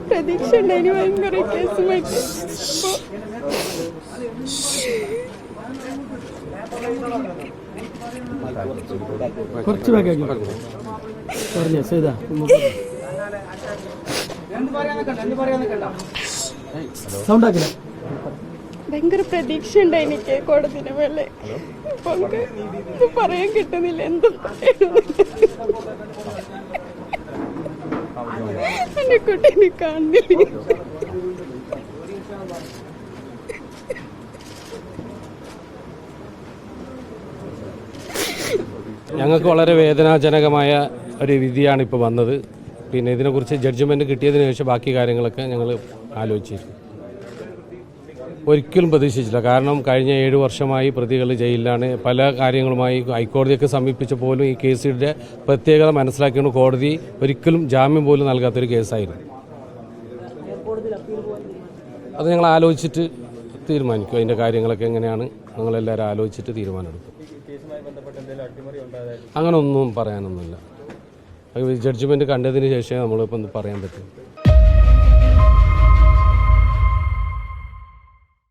പ്രതീക്ഷ ഉണ്ടായി ഭയങ്കര കേസുമായിട്ട്. കുറച്ച് പറഞ്ഞ സേതാ സൗണ്ട് ആക്കില്ല. ഭയങ്കര പ്രതീക്ഷ ഉണ്ടായി എനിക്ക് കോടതിന് മേലെ. പറയാൻ കിട്ടുന്നില്ല, എന്തും എന്റെ കുട്ടീനെ കാണുന്നില്ല. ഞങ്ങൾക്ക് വളരെ വേദനാജനകമായ ഒരു വിധിയാണ് ഇപ്പോൾ വന്നത്. പിന്നെ ഇതിനെക്കുറിച്ച് ജഡ്ജ്മെൻറ്റ് കിട്ടിയതിന് ശേഷം ബാക്കി കാര്യങ്ങളൊക്കെ ഞങ്ങൾ ആലോചിച്ചിരുന്നു. ഒരിക്കലും പ്രതീക്ഷിച്ചില്ല. കാരണം കഴിഞ്ഞ 7 വർഷമായി പ്രതികൾ ജയിലിലാണ്. പല കാര്യങ്ങളുമായി ഹൈക്കോടതിയൊക്കെ സമീപിച്ചപ്പോലും ഈ കേസിൻ്റെ പ്രത്യേകത മനസ്സിലാക്കിയാണ് കോടതി ഒരിക്കലും ജാമ്യം പോലും നൽകാത്തൊരു കേസായിരുന്നു. അത് ഞങ്ങൾ ആലോചിച്ചിട്ട് തീരുമാനിക്കും. അതിൻ്റെ കാര്യങ്ങളൊക്കെ എങ്ങനെയാണ് ഞങ്ങളെല്ലാവരും ആലോചിച്ചിട്ട് തീരുമാനമെടുക്കും. അങ്ങനെ ഒന്നും പറയാനൊന്നുമില്ല. ജഡ്ജ്മെൻറ്റ് കണ്ടതിന് ശേഷമേ നമ്മളിപ്പോൾ പറയാൻ പറ്റും.